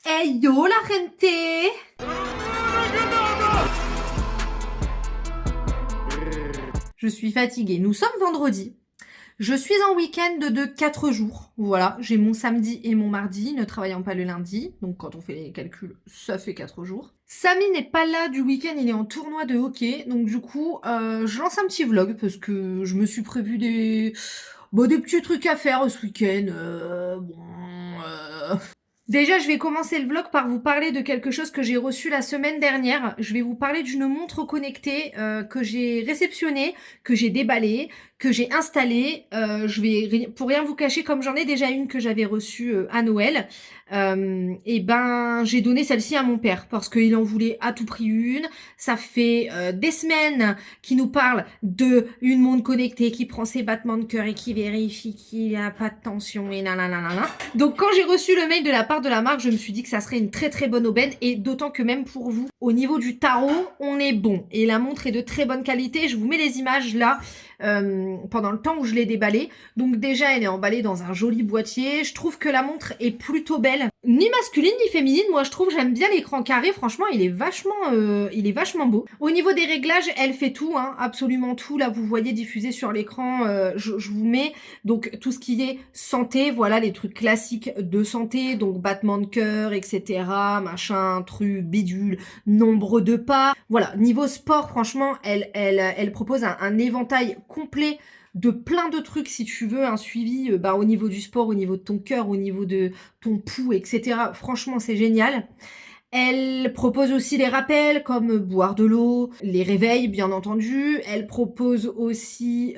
Hey yo la gente! Je suis fatiguée. Nous sommes vendredi. Je suis en week-end de 4 jours. Voilà, j'ai mon samedi et mon mardi, ne travaillant pas le lundi. Donc quand on fait les calculs, ça fait 4 jours. Samy n'est pas là du week-end, il est en tournoi de hockey. Donc du coup, je lance un petit vlog parce que je me suis prévu des petits trucs à faire ce week-end. Déjà, je vais commencer le vlog par vous parler de quelque chose que j'ai reçu la semaine dernière. Je vais vous parler d'une montre connectée que j'ai réceptionnée, que j'ai déballée, que j'ai installée. Pour rien vous cacher, comme j'en ai déjà une que j'avais reçue à Noël, et ben j'ai donné celle-ci à mon père parce qu'il en voulait à tout prix une. Ça fait des semaines qu'il nous parle de une montre connectée qui prend ses battements de cœur et qui vérifie qu'il n'y a pas de tension et nanana. Donc quand j'ai reçu le mail de la part de la marque, je me suis dit que ça serait une très très bonne aubaine et d'autant que même pour vous, au niveau du tarot, on est bon. Et la montre est de très bonne qualité. Je vous mets les images là pendant le temps où je l'ai déballée. Donc déjà, elle est emballée dans un joli boîtier. Je trouve que la montre est plutôt belle. Ni masculine ni féminine. Moi, je trouve, j'aime bien l'écran carré. Franchement, il est vachement beau. Au niveau des réglages, elle fait tout, hein, absolument tout. Là, vous voyez diffusé sur l'écran. Je vous mets donc tout ce qui est santé. Voilà les trucs classiques de santé. Donc battement de cœur, etc. Machin, truc, bidule, nombre de pas. Voilà. Niveau sport, franchement, elle propose un éventail complet de plein de trucs si tu veux un suivi au niveau du sport, au niveau de ton cœur, au niveau de ton pouls, etc. Franchement, c'est génial. Elle propose aussi des rappels comme boire de l'eau, les réveils bien entendu. Elle propose aussi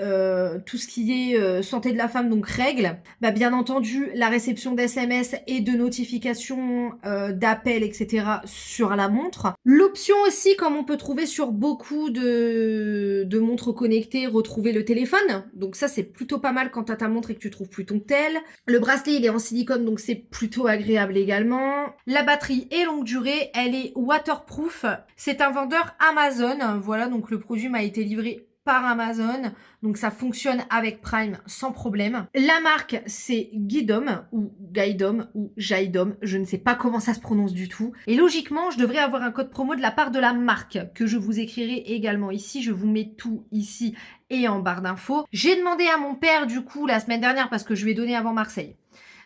tout ce qui est santé de la femme, donc règles. Bien entendu, la réception d'SMS et de notifications, d'appels, etc. sur la montre. L'option aussi, comme on peut trouver sur beaucoup de montres connectées, retrouver le téléphone. Donc ça, c'est plutôt pas mal quand t'as ta montre et que tu trouves plus ton tel. Le bracelet, il est en silicone, donc c'est plutôt agréable également. La batterie est longue durée. Elle est waterproof. C'est un vendeur Amazon. Voilà, donc le produit m'a été livré par Amazon. Donc ça fonctionne avec Prime sans problème. La marque, c'est Guidom ou Guidom ou Jaidom. Je ne sais pas comment ça se prononce du tout. Et logiquement, je devrais avoir un code promo de la part de la marque que je vous écrirai également ici. Je vous mets tout ici et en barre d'infos. J'ai demandé à mon père du coup la semaine dernière parce que je lui ai donné avant Marseille.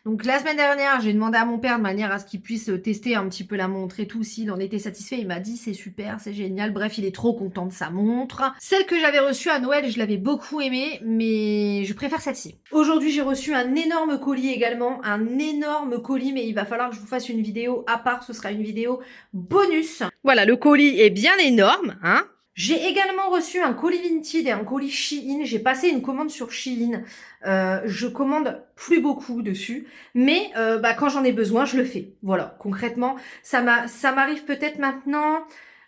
Donc la semaine dernière, j'ai demandé à mon père de manière à ce qu'il puisse tester un petit peu la montre et tout, s'il en était satisfait. Il m'a dit c'est super, c'est génial. Bref, il est trop content de sa montre. Celle que j'avais reçue à Noël, je l'avais beaucoup aimée, mais je préfère celle-ci. Aujourd'hui, j'ai reçu un énorme colis également, un énorme colis, mais il va falloir que je vous fasse une vidéo à part. Ce sera une vidéo bonus. Voilà, le colis est bien énorme, hein. J'ai également reçu un colis Vinted et un colis Shein. J'ai passé une commande sur Shein. Je commande plus beaucoup dessus, mais quand j'en ai besoin, je le fais. Voilà, concrètement, ça m'arrive peut-être maintenant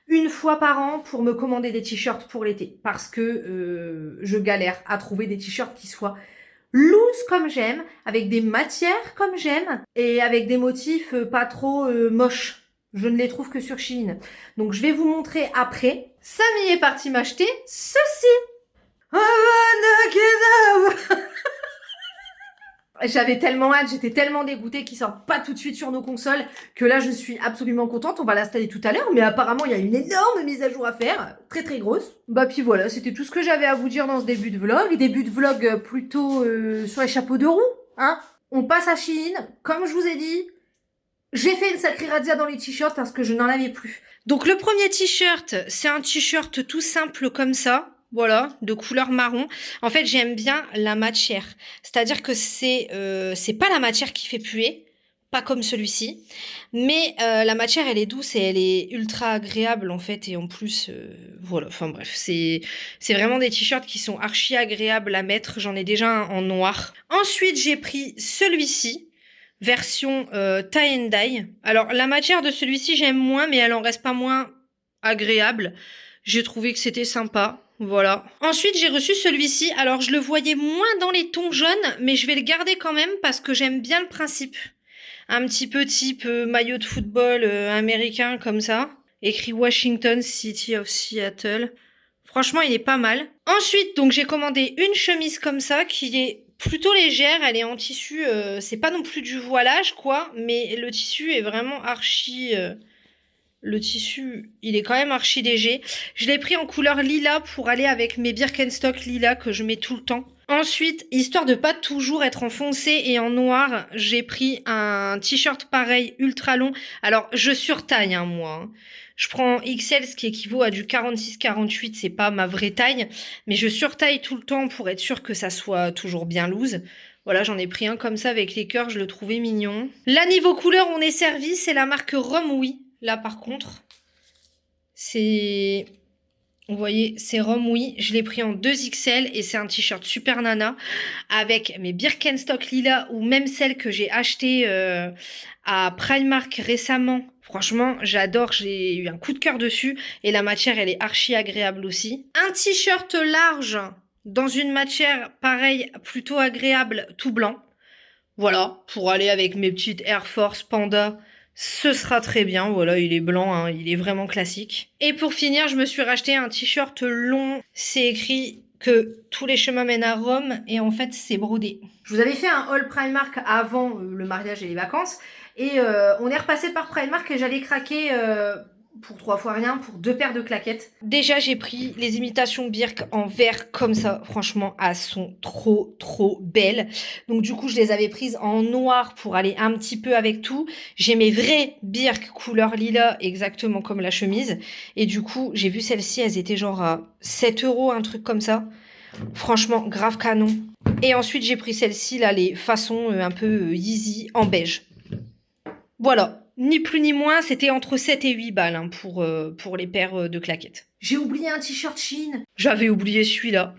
une fois par an pour me commander des t-shirts pour l'été, parce que je galère à trouver des t-shirts qui soient loose comme j'aime, avec des matières comme j'aime, et avec des motifs pas trop moches. Je ne les trouve que sur Shein. Donc je vais vous montrer après. Samy est parti m'acheter ceci. J'avais tellement hâte, j'étais tellement dégoûtée qu'il sorte pas tout de suite sur nos consoles que là je suis absolument contente. On va l'installer tout à l'heure, mais apparemment il y a une énorme mise à jour à faire, très très grosse. Puis voilà, c'était tout ce que j'avais à vous dire dans ce début de vlog. Début de vlog plutôt sur les chapeaux de roue, hein. On passe à Shein, comme je vous ai dit. J'ai fait une sacrée razzia dans les t-shirts parce que je n'en avais plus. Donc le premier t-shirt, c'est un t-shirt tout simple comme ça. Voilà, de couleur marron. En fait, j'aime bien la matière. C'est-à-dire que c'est pas la matière qui fait puer, pas comme celui-ci. Mais la matière, elle est douce et elle est ultra agréable en fait. Et en plus, voilà, enfin bref, c'est vraiment des t-shirts qui sont archi agréables à mettre. J'en ai déjà un en noir. Ensuite, j'ai pris celui-ci. Version tie and dye. Alors la matière de celui-ci j'aime moins, mais elle en reste pas moins agréable. J'ai trouvé que c'était sympa. Voilà. Ensuite j'ai reçu celui-ci. Alors je le voyais moins dans les tons jaunes, mais je vais le garder quand même parce que j'aime bien le principe. Un petit peu type maillot de football américain comme ça. Écrit Washington City of Seattle. Franchement il est pas mal. Ensuite donc j'ai commandé une chemise comme ça qui est plutôt légère, elle est en tissu, c'est pas non plus du voilage quoi, mais le tissu est vraiment archi, le tissu, il est quand même archi léger. Je l'ai pris en couleur lilas pour aller avec mes Birkenstock lilas que je mets tout le temps. Ensuite, histoire de pas toujours être en foncé et en noir, j'ai pris un t-shirt pareil, ultra long. Alors, je surtaille, hein, moi. Je prends XL, ce qui équivaut à du 46-48, c'est pas ma vraie taille. Mais je surtaille tout le temps pour être sûr que ça soit toujours bien loose. Voilà, j'en ai pris un comme ça avec les cœurs, je le trouvais mignon. Là, niveau couleur, on est servi, c'est la marque Rome. Là, par contre, c'est... Vous voyez, c'est Rome, oui. Je l'ai pris en 2XL et c'est un t-shirt super nana avec mes Birkenstock lilas ou même celles que j'ai achetées à Primark récemment. Franchement, j'adore. J'ai eu un coup de cœur dessus et la matière, elle est archi agréable aussi. Un t-shirt large dans une matière pareille, plutôt agréable, tout blanc. Voilà, pour aller avec mes petites Air Force Panda, ce sera très bien. Voilà, il est blanc, hein, il est vraiment classique. Et pour finir, je me suis racheté un t-shirt long. C'est écrit que tous les chemins mènent à Rome et en fait, c'est brodé. Je vous avais fait un haul Primark avant le mariage et les vacances. Et on est repassé par Primark et j'allais craquer pour 3 fois rien, pour 2 paires de claquettes. Déjà, j'ai pris les imitations Birk en vert comme ça. Franchement, elles sont trop belles. Donc du coup, je les avais prises en noir pour aller un petit peu avec tout. J'ai mes vraies Birk couleur lilas, exactement comme la chemise. Et du coup, j'ai vu celles-ci, elles étaient genre à 7 euros, un truc comme ça. Franchement, grave canon. Et ensuite, j'ai pris celles-ci, là, les façons un peu Yeezy en beige. Voilà. Ni plus ni moins, c'était entre 7 et 8 balles hein, pour les paires de claquettes. J'ai oublié un t-shirt Shein. J'avais oublié celui-là.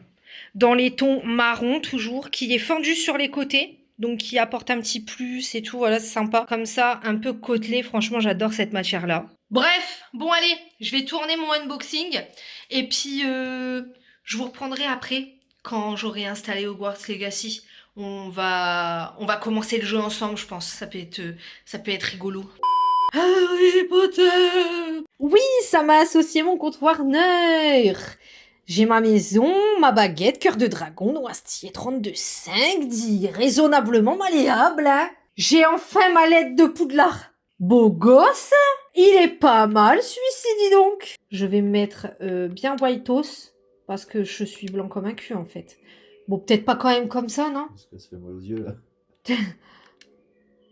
Dans les tons marron toujours, qui est fendu sur les côtés. Donc qui apporte un petit plus et tout, voilà, c'est sympa. Comme ça, un peu côtelé, franchement, j'adore cette matière-là. Bref, bon allez, je vais tourner mon unboxing. Et puis, je vous reprendrai après, quand j'aurai installé Hogwarts Legacy. On va commencer le jeu ensemble, je pense. Ça peut être rigolo. Harry Potter! Oui, ça m'a associé mon compte Warner. J'ai ma maison, ma baguette, cœur de dragon, noisetier 32,5, dit raisonnablement malléable. Hein. J'ai enfin ma lettre de Poudlard. Beau gosse, il est pas mal celui-ci, dis donc. Je vais me mettre bien whiteos, parce que je suis blanc comme un cul en fait. Bon, peut-être pas quand même comme ça, non? Parce que ça fait mal aux yeux là.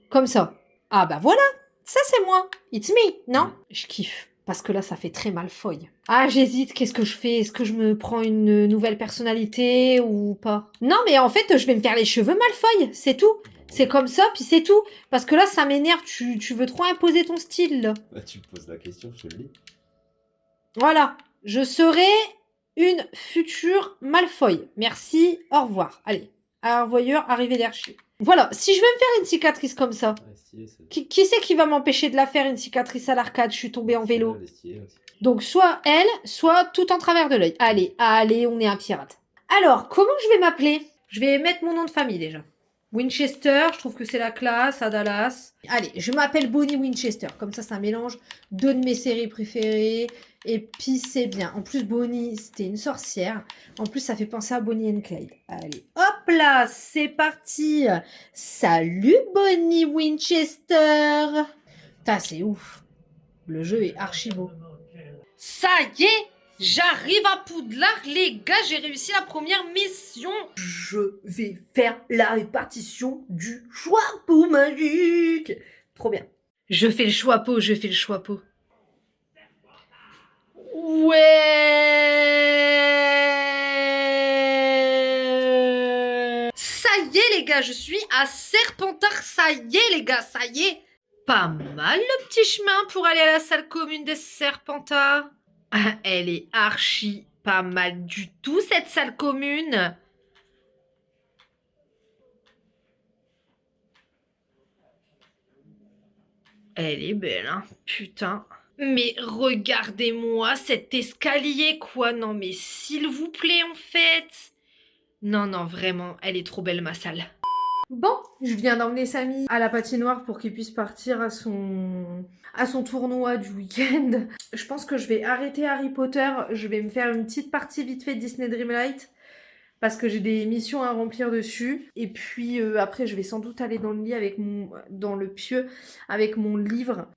Comme ça. Ah bah voilà, ça c'est moi. It's me, non? Je kiffe. Parce que là, ça fait très Malfoy. Ah, j'hésite, qu'est-ce que je fais? Est-ce que je me prends une nouvelle personnalité ou pas? Non, mais en fait, je vais me faire les cheveux Malfoy, c'est tout. C'est comme ça, puis c'est tout. Parce que là, ça m'énerve, tu veux trop imposer ton style, là. Bah, tu me poses la question, je te le dis. Voilà, je serai une future Malfoy. Merci, au revoir. Allez, à revoyeur, arrivée d'archi. Voilà, si je veux me faire une cicatrice comme ça, Ouais, stylé, ça. qui c'est qui va m'empêcher de la faire, une cicatrice à l'arcade? Je suis tombée en vélo. Elle est stylée aussi. Donc soit elle, soit tout en travers de l'œil. Allez, on est un pirate. Alors, comment je vais m'appeler? Je vais mettre mon nom de famille déjà. Winchester, je trouve que c'est la classe, à Dallas. Allez, je m'appelle Bonnie Winchester. Comme ça mélange 2 de mes séries préférées. Et puis c'est bien. En plus, Bonnie, c'était une sorcière. En plus, ça fait penser à Bonnie and Clyde. Allez, hop là, c'est parti. Salut Bonnie Winchester. Putain, c'est ouf. Le jeu est archi beau. Ça y est, j'arrive à Poudlard, les gars, j'ai réussi la première mission. Je vais faire la répartition du choix-peau magique. Trop bien. Je fais le choix-peau. Ouais. Ça y est, les gars, je suis à Serpentard. Ça y est, les gars, ça y est. Pas mal le petit chemin pour aller à la salle commune des Serpentards. Ah, elle est archi pas mal du tout, cette salle commune. Elle est belle, hein, putain. Mais regardez-moi cet escalier, quoi. Non, mais s'il vous plaît, en fait. Non, vraiment, elle est trop belle, ma salle. Bon, je viens d'emmener Samy à la patinoire pour qu'il puisse partir à son tournoi du week-end. Je pense que je vais arrêter Harry Potter. Je vais me faire une petite partie vite fait de Disney Dreamlight. parce que j'ai des missions à remplir dessus. Et puis après, je vais sans doute aller dans le lit avec dans le pieu avec mon livre.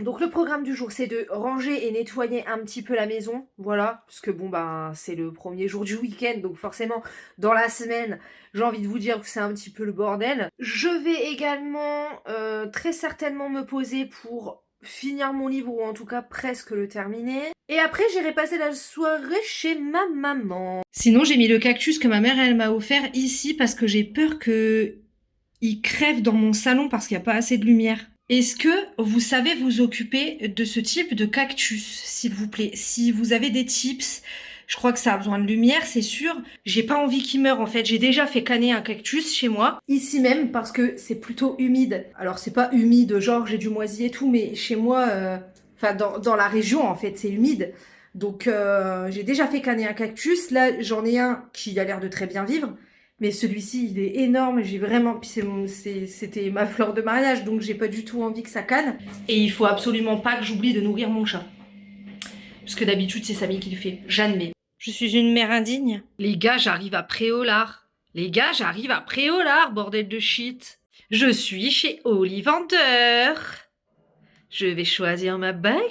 Donc le programme du jour, c'est de ranger et nettoyer un petit peu la maison, voilà, parce que bon bah c'est le premier jour du week-end, donc forcément dans la semaine, j'ai envie de vous dire que c'est un petit peu le bordel. Je vais également très certainement me poser pour finir mon livre, ou en tout cas presque le terminer. Et après j'irai passer la soirée chez ma maman. Sinon j'ai mis le cactus que ma mère elle m'a offert ici parce que j'ai peur que il crève dans mon salon parce qu'il n'y a pas assez de lumière. Est-ce que vous savez vous occuper de ce type de cactus, s'il vous plaît? Si vous avez des tips, je crois que ça a besoin de lumière, c'est sûr. J'ai pas envie qu'il meure en fait. J'ai déjà fait caner un cactus chez moi, ici même, parce que c'est plutôt humide. Alors c'est pas humide, genre j'ai du moisi et tout, mais chez moi, enfin dans la région en fait, c'est humide. Donc j'ai déjà fait caner un cactus. Là j'en ai un qui a l'air de très bien vivre. Mais celui-ci, il est énorme. J'ai vraiment. Puis c'était ma fleur de mariage, donc j'ai pas du tout envie que ça canne. Et il faut absolument pas que j'oublie de nourrir mon chat. Parce que d'habitude, c'est Samy qui le fait. J'admets. Je suis une mère indigne. Les gars, j'arrive à Préolard. Les gars, j'arrive à Préolard, bordel de shit. Je suis chez Ollivander. Je vais choisir ma baguette.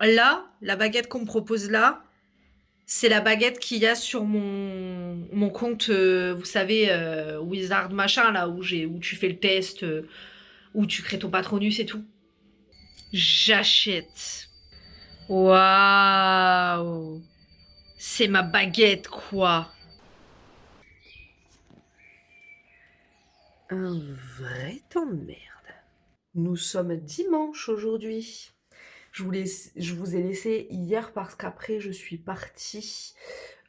Là, la baguette qu'on me propose là, c'est la baguette qu'il y a sur mon compte, vous savez, Wizard machin, là, où tu fais le test, où tu crées ton patronus et tout. J'achète. Waouh! C'est ma baguette, quoi! Un vrai temps de merde. Nous sommes dimanche aujourd'hui. Je vous ai laissé hier parce qu'après je suis partie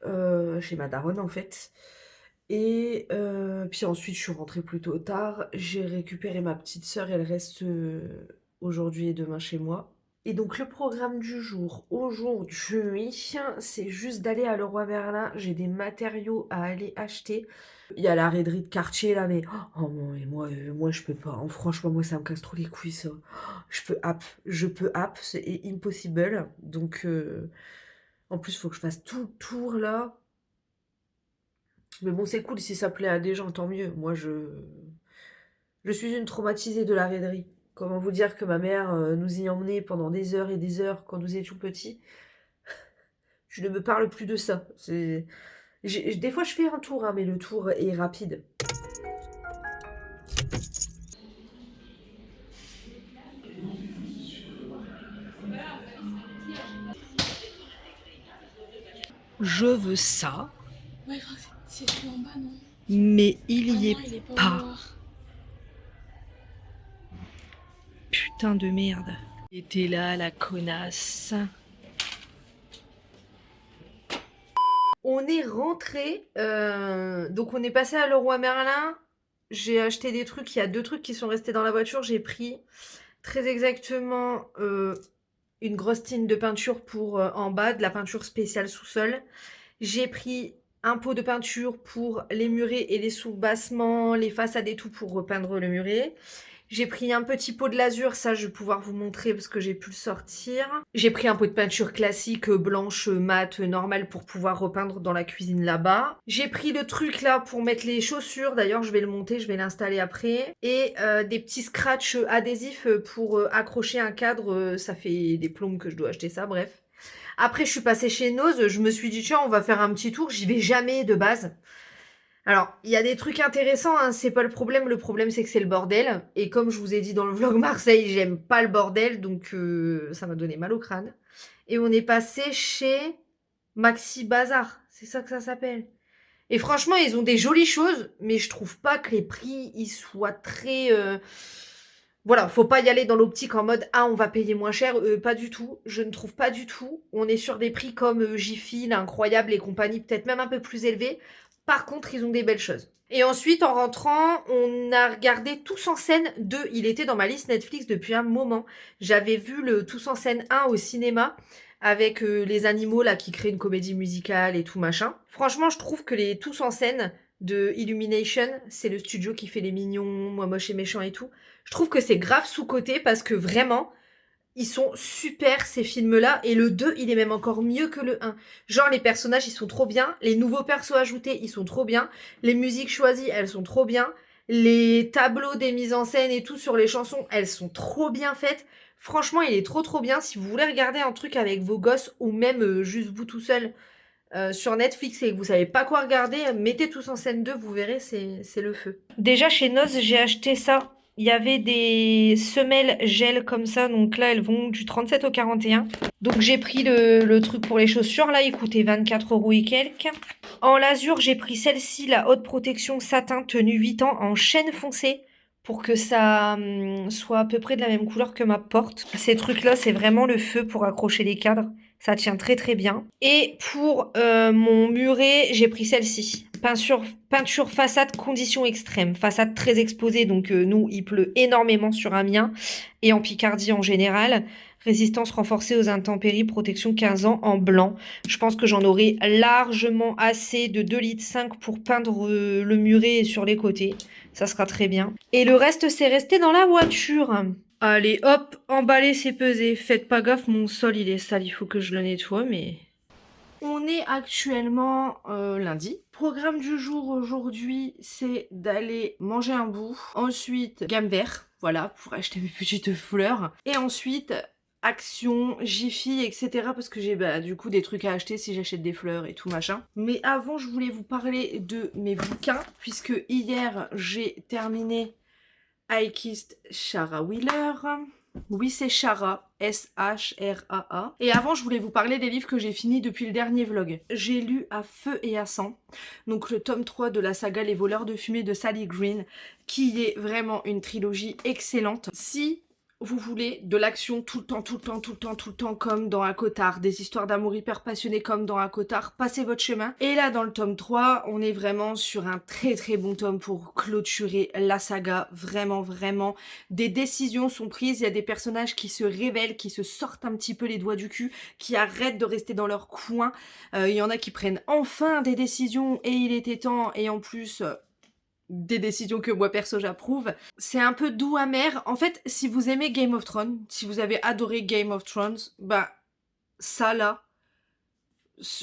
chez ma daronne en fait. Et puis ensuite je suis rentrée plutôt tard. J'ai récupéré ma petite sœur, elle reste aujourd'hui et demain chez moi. Et donc le programme du jour aujourd'hui, c'est juste d'aller à Leroy Merlin. J'ai des matériaux à aller acheter. Il y a la raiderie de quartier là, mais oh non, et moi je peux pas. Hein. Franchement, moi ça me casse trop les couilles ça. Je peux app, c'est impossible. Donc en plus, il faut que je fasse tout le tour là. Mais bon, c'est cool si ça plaît à des gens, tant mieux. Moi je suis une traumatisée de la raiderie. Comment vous dire que ma mère nous y emmenait pendant des heures et des heures quand nous étions petits. Je ne me parle plus de ça. Des fois, je fais un tour, hein, mais le tour est rapide. Je veux ça. Ouais, c'est celui en bas, non? Mais il y est non, il est pas. noir. Putain de merde. Et t'es là, la connasse. On est rentré, donc on est passé à Leroy Merlin. J'ai acheté des trucs, il y a 2 trucs qui sont restés dans la voiture. J'ai pris très exactement une grosse tine de peinture pour en bas, de la peinture spéciale sous-sol. J'ai pris un pot de peinture pour les murets et les sous-bassements, les façades et tout pour repeindre le muret. J'ai pris un petit pot de lasure, ça je vais pouvoir vous montrer parce que j'ai pu le sortir. J'ai pris un pot de peinture classique, blanche, mate, normale pour pouvoir repeindre dans la cuisine là-bas. J'ai pris le truc là pour mettre les chaussures, d'ailleurs je vais le monter, je vais l'installer après. Et des petits scratchs adhésifs pour accrocher un cadre, ça fait des plombes que je dois acheter ça, bref. Après je suis passée chez Nose, je me suis dit tiens on va faire un petit tour, j'y vais jamais de base. Alors, il y a des trucs intéressants, hein, c'est pas le problème c'est que c'est le bordel. Et comme je vous ai dit dans le vlog Marseille, j'aime pas le bordel, donc ça m'a donné mal au crâne. Et on est passé chez Maxi Bazar, c'est ça que ça s'appelle. Et franchement, ils ont des jolies choses, mais je trouve pas que les prix, ils soient très... Voilà, faut pas y aller dans l'optique en mode ah on va payer moins cher, pas du tout, je ne trouve pas du tout. On est sur des prix comme Jiffy, l'Incroyable et compagnie, peut-être même un peu plus élevés. Par contre, ils ont des belles choses. Et ensuite, en rentrant, on a regardé Tous en scène 2. Il était dans ma liste Netflix depuis un moment. J'avais vu le Tous en scène 1 au cinéma avec les animaux là qui créent une comédie musicale et tout machin. Franchement, je trouve que les Tous en scène de Illumination, c'est le studio qui fait les mignons, moi moche et méchant et tout. Je trouve que c'est grave sous-coté parce que vraiment, ils sont super ces films-là et le 2, il est même encore mieux que le 1. Genre les personnages, ils sont trop bien, les nouveaux persos ajoutés, ils sont trop bien, les musiques choisies, elles sont trop bien, les tableaux des mises en scène et tout sur les chansons, elles sont trop bien faites. Franchement, il est trop bien. Si vous voulez regarder un truc avec vos gosses ou même juste vous tout seul sur Netflix et que vous savez pas quoi regarder, mettez Tous en scène 2, vous verrez, c'est le feu. Déjà chez Noz, j'ai acheté ça. Il y avait des semelles gel comme ça, donc là elles vont du 37 au 41. Donc j'ai pris le truc pour les chaussures, là il coûtait 24 € et quelques. En lasure, j'ai pris celle-ci, la haute protection satin tenue 8 ans en chêne foncé pour que ça soit à peu près de la même couleur que ma porte. Ces trucs-là, c'est vraiment le feu pour accrocher les cadres. Ça tient très bien. Et pour mon muret, j'ai pris celle-ci. Peinture façade conditions extrêmes. Façade très exposée, donc nous, il pleut énormément sur Amiens et en Picardie en général. Résistance renforcée aux intempéries, protection 15 ans en blanc. Je pense que j'en aurai largement assez de 2,5 litres pour peindre le muret sur les côtés. Ça sera très bien. Et le reste, c'est resté dans la voiture. Allez, hop, emballé, c'est pesé. Faites pas gaffe, mon sol, il est sale, il faut que je le nettoie, mais... On est actuellement lundi. Programme du jour aujourd'hui, c'est d'aller manger un bout. Ensuite, gamme vert, voilà, pour acheter mes petites fleurs. Et ensuite, Action, Jiffy, etc. Parce que j'ai du coup des trucs à acheter si j'achète des fleurs et tout machin. Mais avant, je voulais vous parler de mes bouquins, puisque hier, j'ai terminé I Kissed Shara Wheeler. Oui, c'est Shara, S-H-R-A-A. Et avant, je voulais vous parler des livres que j'ai finis depuis le dernier vlog. J'ai lu À feu et à sang, donc le tome 3 de la saga Les voleurs de fumée de Sally Green, qui est vraiment une trilogie excellente. Si vous voulez de l'action tout le temps, comme dans ACOTAR, des histoires d'amour hyper passionnées comme dans ACOTAR, passez votre chemin. Et là, dans le tome 3, on est vraiment sur un très bon tome pour clôturer la saga. Vraiment. Des décisions sont prises, il y a des personnages qui se révèlent, qui se sortent un petit peu les doigts du cul, qui arrêtent de rester dans leur coin. Il y en a qui prennent enfin des décisions et il était temps, et en plus... des décisions que moi perso j'approuve. C'est un peu doux amer. En fait, si vous aimez Game of Thrones, si vous avez adoré Game of Thrones, ça là,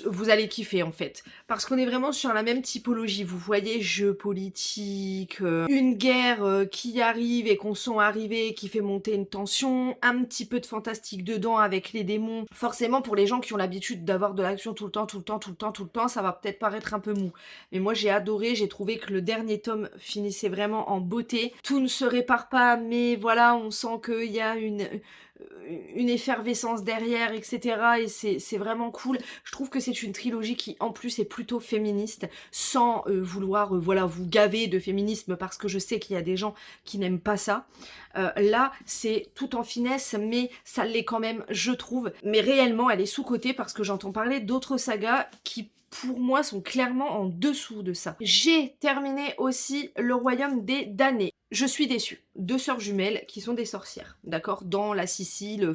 vous allez kiffer en fait. Parce qu'on est vraiment sur la même typologie. Vous voyez, jeu politique, une guerre qui arrive et qu'on sent arriver, qui fait monter une tension, un petit peu de fantastique dedans avec les démons. Forcément, pour les gens qui ont l'habitude d'avoir de l'action tout le temps, ça va peut-être paraître un peu mou. Mais moi j'ai adoré, j'ai trouvé que le dernier tome finissait vraiment en beauté. Tout ne se répare pas, mais voilà, on sent qu'il y a une effervescence derrière, etc. Et c'est vraiment cool. Je trouve que c'est une trilogie qui en plus est plutôt féministe, sans vouloir voilà, vous gaver de féminisme, parce que je sais qu'il y a des gens qui n'aiment pas ça. Là, c'est tout en finesse, mais ça l'est quand même, je trouve. Mais réellement, elle est sous-cotée parce que j'entends parler d'autres sagas qui pour moi sont clairement en dessous de ça. J'ai terminé aussi Le Royaume des damnés. Je suis déçue. 2 sœurs jumelles qui sont des sorcières, d'accord, dans la Sicile.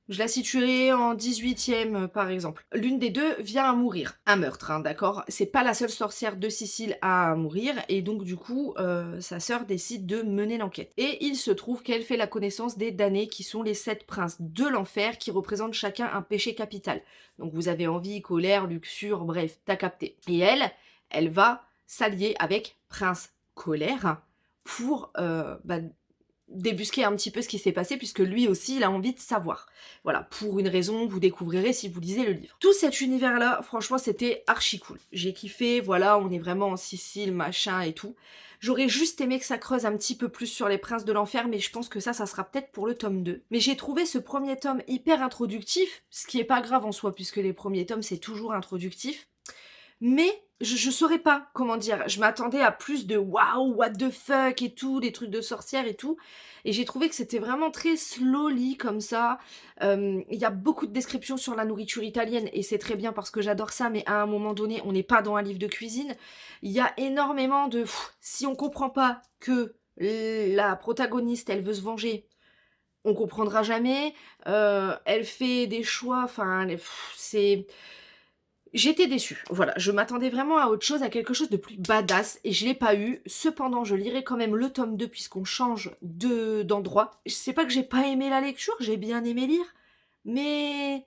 Je la situerai en 18e par exemple. L'une des deux vient à mourir. Un meurtre, hein, d'accord. C'est pas la seule sorcière de Sicile à mourir. Et donc du coup, sa sœur décide de mener l'enquête. Et il se trouve qu'elle fait la connaissance des damnés qui sont les 7 princes de l'enfer qui représentent chacun un péché capital. Donc vous avez envie, colère, luxure, bref, t'as capté. Et elle va s'allier avec Prince Colère pour débusquer un petit peu ce qui s'est passé, puisque lui aussi il a envie de savoir. Voilà, pour une raison, vous découvrirez si vous lisez le livre. Tout cet univers là, franchement c'était archi cool. J'ai kiffé, voilà, on est vraiment en Sicile, machin et tout. J'aurais juste aimé que ça creuse un petit peu plus sur les princes de l'enfer, mais je pense que ça sera peut-être pour le tome 2. Mais j'ai trouvé ce premier tome hyper introductif, ce qui est pas grave en soi, puisque les premiers tomes c'est toujours introductif. Mais je saurais pas comment dire, je m'attendais à plus de waouh, what the fuck et tout, des trucs de sorcières et tout, et j'ai trouvé que c'était vraiment très slowly comme ça. Il y a beaucoup de descriptions sur la nourriture italienne et c'est très bien parce que j'adore ça, mais à un moment donné on n'est pas dans un livre de cuisine. Il y a énormément de... si on comprend pas que la protagoniste elle veut se venger on comprendra jamais. Elle fait des choix, enfin, c'est... J'étais déçue, voilà, je m'attendais vraiment à autre chose, à quelque chose de plus badass, et je l'ai pas eu. Cependant, je lirai quand même le tome 2 puisqu'on change d'endroit. C'est pas que j'ai pas aimé la lecture, j'ai bien aimé lire, mais...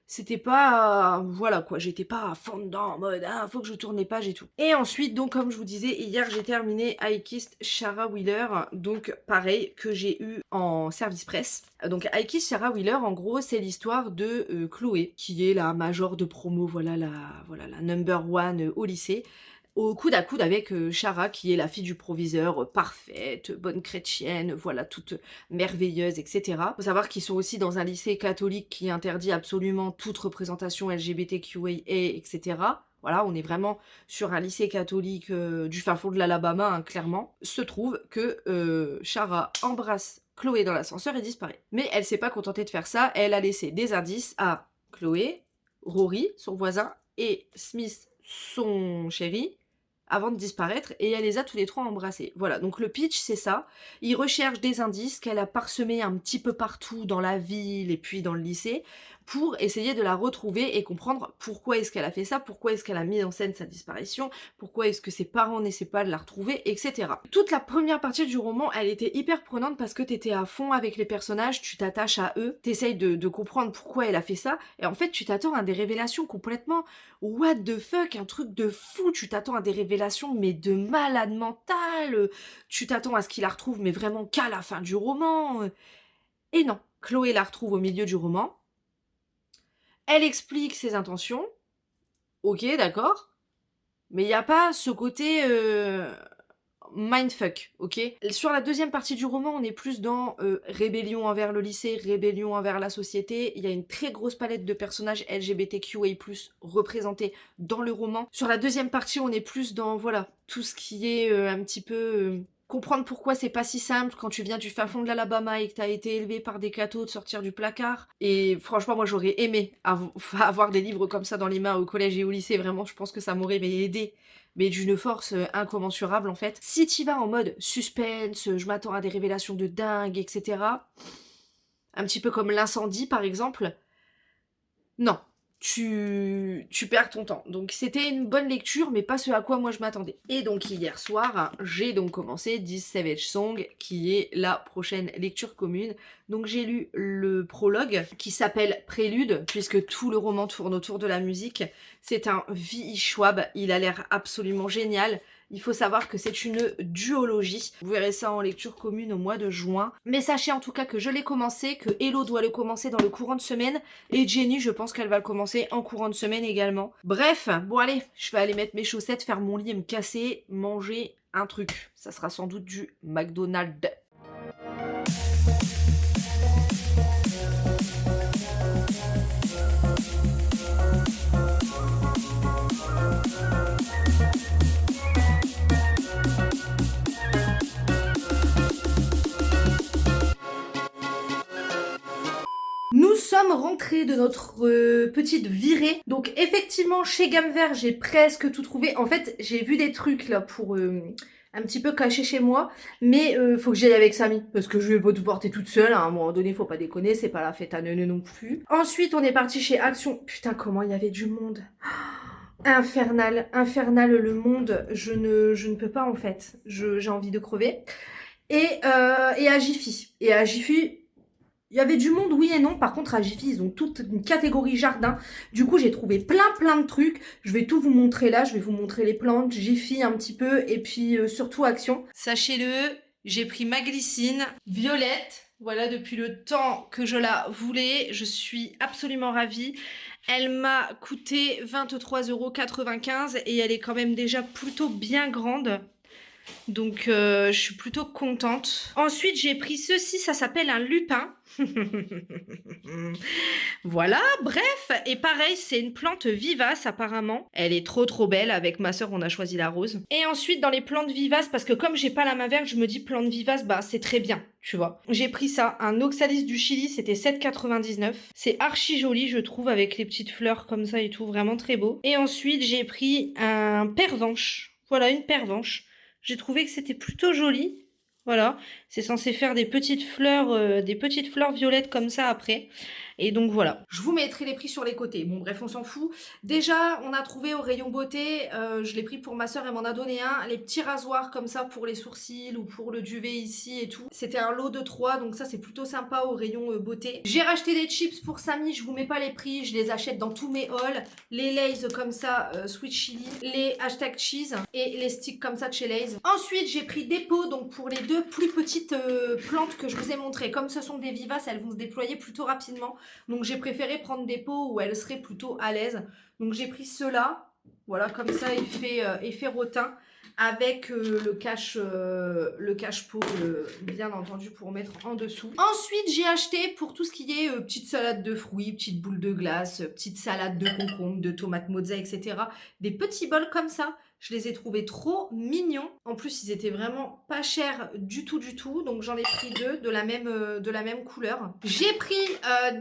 c'était pas... voilà quoi, j'étais pas à fond dedans en mode ah, faut que je tourne les pages et tout. Et ensuite, donc comme je vous disais, hier j'ai terminé I Kissed Shara Wheeler, donc pareil, que j'ai eu en service presse. Donc I Kissed Shara Wheeler, en gros, c'est l'histoire de Chloé, qui est la major de promo, voilà la number one au lycée, au coude à coude avec Shara, qui est la fille du proviseur, parfaite, bonne chrétienne, voilà, toute merveilleuse, etc. Faut savoir qu'ils sont aussi dans un lycée catholique qui interdit absolument toute représentation LGBTQIA, etc. Voilà, on est vraiment sur un lycée catholique du fin fond de l'Alabama, hein, clairement. Se trouve que Shara embrasse Chloé dans l'ascenseur et disparaît. Mais elle s'est pas contentée de faire ça, elle a laissé des indices à Chloé, Rory, son voisin, et Smith, son chéri, avant de disparaître, et elle les a tous les trois embrassés. Voilà, donc le pitch, c'est ça. Il recherche des indices qu'elle a parsemés un petit peu partout dans la ville et puis dans le lycée, pour essayer de la retrouver et comprendre pourquoi est-ce qu'elle a fait ça, pourquoi est-ce qu'elle a mis en scène sa disparition, pourquoi est-ce que ses parents n'essaient pas de la retrouver, etc. Toute la première partie du roman, elle était hyper prenante parce que t'étais à fond avec les personnages, tu t'attaches à eux, t'essayes de comprendre pourquoi elle a fait ça, et en fait tu t'attends à des révélations complètement what the fuck, un truc de fou, tu t'attends à des révélations mais de malade mental, tu t'attends à ce qu'il la retrouve mais vraiment qu'à la fin du roman, et non, Chloé la retrouve au milieu du roman, elle explique ses intentions, ok d'accord, mais il n'y a pas ce côté mindfuck, ok. Sur la deuxième partie du roman, on est plus dans rébellion envers le lycée, rébellion envers la société. Il y a une très grosse palette de personnages LGBTQIA+, représentés dans le roman. Sur la deuxième partie, on est plus dans, voilà, tout ce qui est un petit peu... comprendre pourquoi c'est pas si simple quand tu viens du fin fond de l'Alabama et que t'as été élevé par des cathos de sortir du placard. Et franchement, moi j'aurais aimé avoir des livres comme ça dans les mains au collège et au lycée, vraiment, je pense que ça m'aurait aidé, mais d'une force incommensurable en fait. Si t'y vas en mode suspense, je m'attends à des révélations de dingue, etc., un petit peu comme l'incendie par exemple, non, tu perds ton temps. Donc c'était une bonne lecture, mais pas ce à quoi moi je m'attendais. Et donc hier soir, j'ai donc commencé 10 Savage Song, qui est la prochaine lecture commune. Donc j'ai lu le prologue, qui s'appelle Prélude, puisque tout le roman tourne autour de la musique. C'est un V.I. Schwab, il a l'air absolument génial. Il faut savoir que c'est une duologie. Vous verrez ça en lecture commune au mois de juin. Mais sachez en tout cas que je l'ai commencé, que Hello doit le commencer dans le courant de semaine, et Jenny, je pense qu'elle va le commencer en courant de semaine également. Bref, bon allez, je vais aller mettre mes chaussettes, faire mon lit et me casser, manger un truc. Ça sera sans doute du McDonald's. Nous sommes rentrés de notre petite virée. Donc effectivement, chez Gamme Vert, j'ai presque tout trouvé. En fait, j'ai vu des trucs là pour un petit peu cacher chez moi. Mais faut que j'y aille avec Samy. Parce que je vais pas tout porter toute seule. À un moment donné, faut pas déconner. C'est pas la fête à neuneu non plus. Ensuite, on est parti chez Action. Putain, comment il y avait du monde. Infernal, infernal le monde. Je ne peux pas en fait. J'ai envie de crever. Et à Jiffy. Et à Jiffy... il y avait du monde, oui et non. Par contre, à Jiffy, ils ont toute une catégorie jardin. Du coup, j'ai trouvé plein de trucs. Je vais tout vous montrer là. Je vais vous montrer les plantes, Jiffy un petit peu. Et puis, surtout Action. Sachez-le, j'ai pris ma glycine violette. Voilà, depuis le temps que je la voulais. Je suis absolument ravie. Elle m'a coûté 23,95 € et elle est quand même déjà plutôt bien grande. Donc je suis plutôt contente. Ensuite j'ai pris ceci, ça s'appelle un lupin. Voilà, bref. Et pareil, c'est une plante vivace apparemment. Elle est trop belle. Avec ma soeur, on a choisi la rose. Et ensuite dans les plantes vivaces, parce que comme j'ai pas la main verte, je me dis plante vivace, bah c'est très bien, tu vois. J'ai pris ça, un oxalis du Chili, c'était 7,99 €. C'est archi joli, je trouve, avec les petites fleurs comme ça et tout, vraiment très beau. Et ensuite j'ai pris un pervenche. Voilà, une pervenche. J'ai trouvé que c'était plutôt joli. Voilà, c'est censé faire des petites fleurs violettes comme ça après. Et donc voilà. Je vous mettrai les prix sur les côtés. Bon bref, on s'en fout. Déjà, on a trouvé au rayon beauté, je l'ai pris pour ma soeur, elle m'en a donné un, les petits rasoirs comme ça pour les sourcils ou pour le duvet ici et tout. C'était un lot de 3, donc ça c'est plutôt sympa au rayon beauté. J'ai racheté des chips pour Samy, je vous mets pas les prix, je les achète dans tous mes hauls. Les Lay's comme ça, sweet chili, les hashtag cheese et les sticks comme ça de chez Lay's. Ensuite, j'ai pris des pots, donc pour les 2 plus petites plantes que je vous ai montrées. Comme ce sont des vivaces, elles vont se déployer plutôt rapidement. Donc j'ai préféré prendre des pots où elles seraient plutôt à l'aise. Donc j'ai pris ceux-là. Voilà, comme ça, effet rotin. Avec le cache-pot, bien entendu, pour mettre en dessous. Ensuite, j'ai acheté pour tout ce qui est petite salade de fruits, petite boule de glace, petite salade de concombre, de tomates mozza, etc. Des petits bols comme ça. Je les ai trouvés trop mignons. En plus, ils étaient vraiment pas chers du tout, du tout. Donc, j'en ai pris 2 de la même couleur. J'ai pris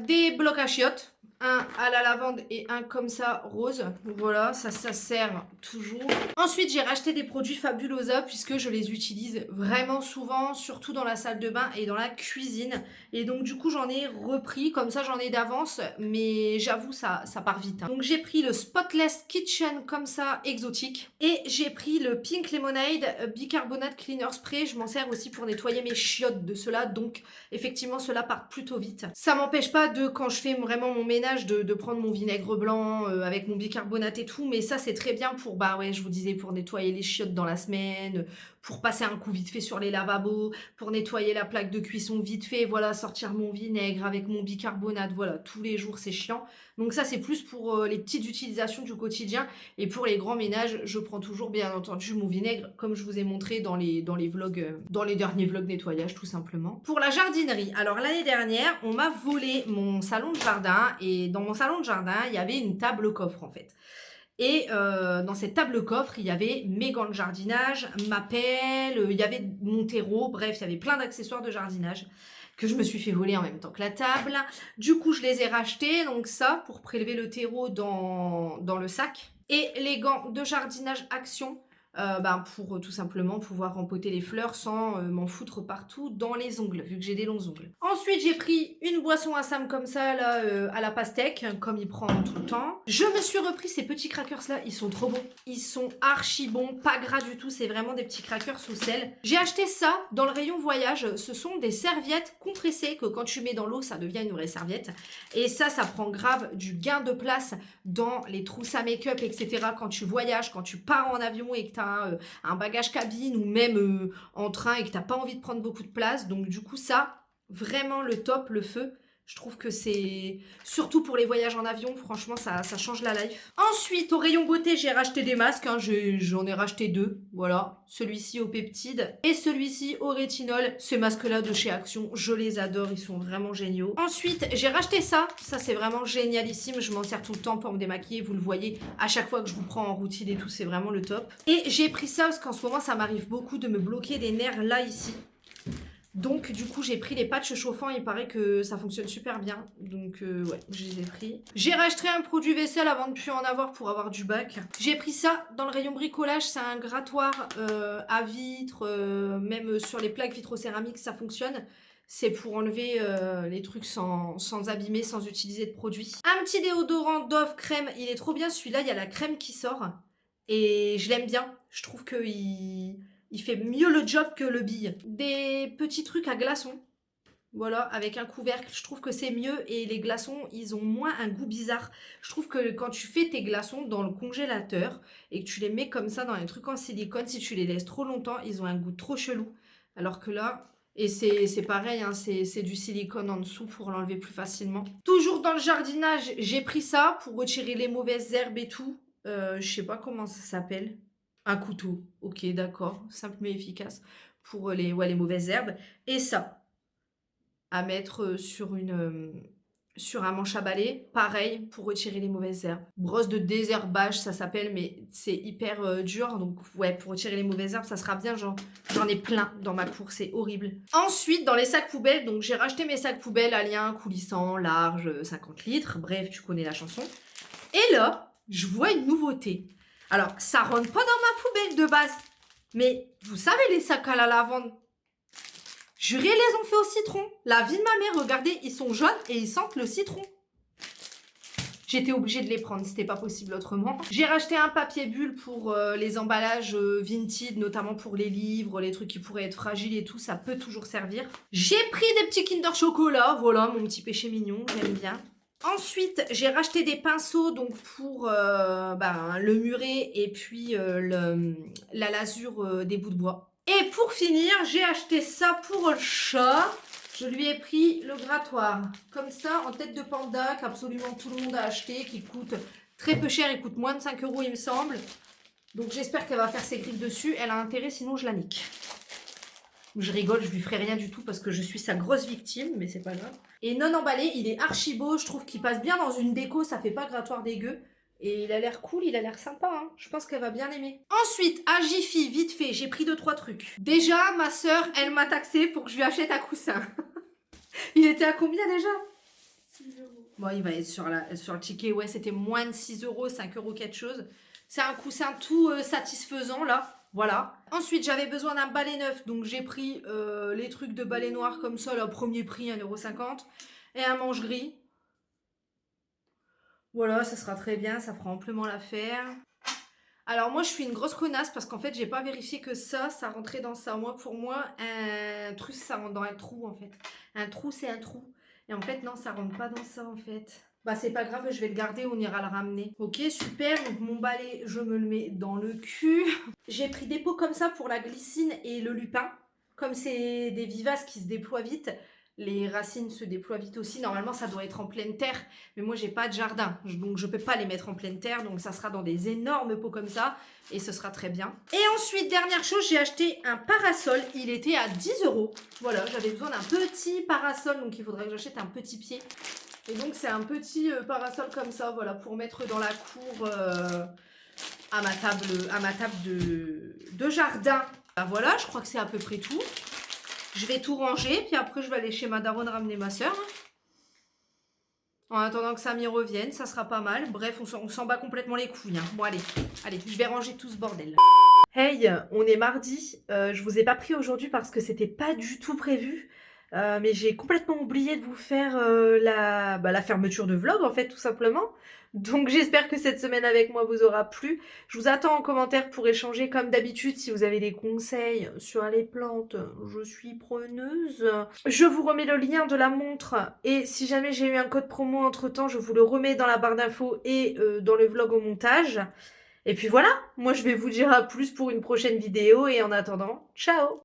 des blocs à chiottes. Un à la lavande et un comme ça rose. Voilà, ça sert toujours. Ensuite, j'ai racheté des produits Fabulosa puisque je les utilise vraiment souvent, surtout dans la salle de bain et dans la cuisine. Et donc du coup, j'en ai repris, comme ça j'en ai d'avance, mais j'avoue, ça part vite. Donc j'ai pris le Spotless Kitchen comme ça, exotique. Et j'ai pris le Pink Lemonade Bicarbonate Cleaner Spray. Je m'en sers aussi pour nettoyer mes chiottes de cela. Donc effectivement, cela part plutôt vite. Ça m'empêche pas de, quand je fais vraiment mon ménage, de prendre mon vinaigre blanc avec mon bicarbonate et tout, mais ça c'est très bien pour, bah ouais, je vous disais, pour nettoyer les chiottes dans la semaine, pour passer un coup vite fait sur les lavabos, pour nettoyer la plaque de cuisson vite fait, voilà, sortir mon vinaigre avec mon bicarbonate, voilà, tous les jours c'est chiant. Donc ça c'est plus pour les petites utilisations du quotidien, et pour les grands ménages, je prends toujours bien entendu mon vinaigre, comme je vous ai montré dans les vlogs, dans les derniers vlogs nettoyage tout simplement. Pour la jardinerie, alors l'année dernière, on m'a volé mon salon de jardin, et dans mon salon de jardin, il y avait une table coffre en fait. Et dans cette table coffre, il y avait mes gants de jardinage, ma pelle, il y avait mon terreau, bref, il y avait plein d'accessoires de jardinage que je me suis fait voler en même temps que la table. Du coup, je les ai rachetés, donc ça, pour prélever le terreau dans le sac. Et les gants de jardinage Action, pour tout simplement pouvoir rempoter les fleurs sans m'en foutre partout dans les ongles, vu que j'ai des longs ongles. Ensuite, j'ai pris une boisson à Sam comme ça, là, à la pastèque, comme il prend tout le temps. Je me suis repris ces petits crackers là, ils sont trop bons. Ils sont archi bons, pas gras du tout, c'est vraiment des petits crackers sous sel. J'ai acheté ça dans le rayon voyage, ce sont des serviettes compressées que quand tu mets dans l'eau, ça devient une vraie serviette. Et ça prend grave du gain de place dans les trousses à make-up, etc. Quand tu voyages, quand tu pars en avion et que tu as un bagage cabine ou même en train et que t'as pas envie de prendre beaucoup de place. Donc du coup ça, vraiment le top, le feu. Je trouve que c'est, surtout pour les voyages en avion, franchement ça change la life. Ensuite, au rayon beauté, j'ai racheté des masques, hein. J'en ai racheté 2, voilà. Celui-ci au peptide et celui-ci au rétinol. Ces masques-là de chez Action, je les adore, ils sont vraiment géniaux. Ensuite, j'ai racheté ça c'est vraiment génialissime, je m'en sers tout le temps pour me démaquiller, vous le voyez, à chaque fois que je vous prends en routine et tout, c'est vraiment le top. Et j'ai pris ça parce qu'en ce moment, ça m'arrive beaucoup de me bloquer des nerfs là, ici. Donc du coup j'ai pris les patchs chauffants, il paraît que ça fonctionne super bien. Donc ouais, je les ai pris. J'ai racheté un produit vaisselle avant de plus en avoir pour avoir du bac. J'ai pris ça dans le rayon bricolage, c'est un grattoir à vitre, même sur les plaques vitrocéramiques ça fonctionne. C'est pour enlever les trucs sans abîmer, sans utiliser de produits. Un petit déodorant Dove crème, il est trop bien celui-là, il y a la crème qui sort. Et je l'aime bien, je trouve qu'il fait mieux le job que le bille. Des petits trucs à glaçons. Voilà, avec un couvercle, je trouve que c'est mieux. Et les glaçons, ils ont moins un goût bizarre. Je trouve que quand tu fais tes glaçons dans le congélateur et que tu les mets comme ça dans un truc en silicone, si tu les laisses trop longtemps, ils ont un goût trop chelou. Alors que là, et c'est pareil, hein, c'est du silicone en dessous pour l'enlever plus facilement. Toujours dans le jardinage, j'ai pris ça pour retirer les mauvaises herbes et tout. Je sais pas comment ça s'appelle. Un couteau, ok, d'accord, simple mais efficace pour les mauvaises herbes. Et ça, à mettre sur un manche à balai, pareil, pour retirer les mauvaises herbes. Brosse de désherbage, ça s'appelle, mais c'est hyper dur. Donc ouais, pour retirer les mauvaises herbes, ça sera bien. J'en ai plein dans ma cour, c'est horrible. Ensuite, dans les sacs poubelles, donc j'ai racheté mes sacs poubelles à lien coulissant, large, 50 litres. Bref, tu connais la chanson. Et là, je vois une nouveauté. Alors, ça rentre pas dans ma poubelle de base. Mais vous savez, les sacs à la lavande, Juré, les ont fait au citron. La vie de ma mère, regardez, ils sont jaunes et ils sentent le citron. J'étais obligée de les prendre, c'était pas possible autrement. J'ai racheté un papier bulle pour les emballages vintage, notamment pour les livres, les trucs qui pourraient être fragiles et tout, ça peut toujours servir. J'ai pris des petits Kinder Chocolat, voilà mon petit péché mignon, j'aime bien. Ensuite, j'ai racheté des pinceaux donc pour le muret et puis la lasure des bouts de bois. Et pour finir, j'ai acheté ça pour le chat. Je lui ai pris le grattoir, comme ça, en tête de panda, qu'absolument tout le monde a acheté, qui coûte très peu cher, il coûte moins de 5 € il me semble. Donc j'espère qu'elle va faire ses griffes dessus, elle a intérêt, sinon je la nique. Je rigole, je lui ferai rien du tout parce que je suis sa grosse victime, mais c'est pas grave. Et non emballé, il est archi beau, je trouve qu'il passe bien dans une déco, ça fait pas grattoir dégueu. Et il a l'air cool, il a l'air sympa, hein. Je pense qu'elle va bien aimer. Ensuite, à Jiffy, vite fait, j'ai pris 2-3 trucs. Déjà, ma soeur, elle m'a taxé pour que je lui achète un coussin. Il était à combien déjà? 6 €. Bon, il va être sur le ticket, ouais, c'était moins de 6 €, 5 € quelque chose. C'est un coussin tout satisfaisant, là. Voilà. Ensuite, j'avais besoin d'un balai neuf, donc j'ai pris les trucs de balai noir comme ça, là, premier prix, 1,50 € et un manche gris. Voilà, ça sera très bien, ça fera amplement l'affaire. Alors moi, je suis une grosse connasse parce qu'en fait, j'ai pas vérifié que ça rentrait dans ça. Moi, pour moi, un truc, ça rentre dans un trou, en fait. Un trou, c'est un trou. Et en fait, non, ça rentre pas dans ça, en fait. Bah, c'est pas grave, je vais le garder, on ira le ramener. Ok, super, donc mon balai, je me le mets dans le cul. J'ai pris des pots comme ça pour la glycine et le lupin. Comme c'est des vivaces qui se déploient vite, les racines se déploient vite aussi. Normalement, ça doit être en pleine terre. Mais moi, j'ai pas de jardin. Donc, je peux pas les mettre en pleine terre. Donc, ça sera dans des énormes pots comme ça. Et ce sera très bien. Et ensuite, dernière chose, j'ai acheté un parasol. Il était à 10 €. Voilà, j'avais besoin d'un petit parasol. Donc, il faudrait que j'achète un petit pied. Et donc, c'est un petit parasol comme ça. Voilà, pour mettre dans la cour à ma table de jardin. Bah, voilà, je crois que c'est à peu près tout. Je vais tout ranger, puis après je vais aller chez ma daronne ramener ma soeur. En attendant que ça m'y revienne, ça sera pas mal. Bref, on s'en bat complètement les couilles. Hein. Bon, allez, je vais ranger tout ce bordel. Hey, on est mardi. Je vous ai pas pris aujourd'hui parce que c'était pas du tout prévu. Mais j'ai complètement oublié de vous faire la fermeture de vlog, en fait, tout simplement. Donc j'espère que cette semaine avec moi vous aura plu. Je vous attends en commentaire pour échanger comme d'habitude. Si vous avez des conseils sur les plantes, je suis preneuse. Je vous remets le lien de la montre. Et si jamais j'ai eu un code promo entre temps, je vous le remets dans la barre d'infos et dans le vlog au montage. Et puis voilà, moi je vais vous dire à plus pour une prochaine vidéo. Et en attendant, ciao!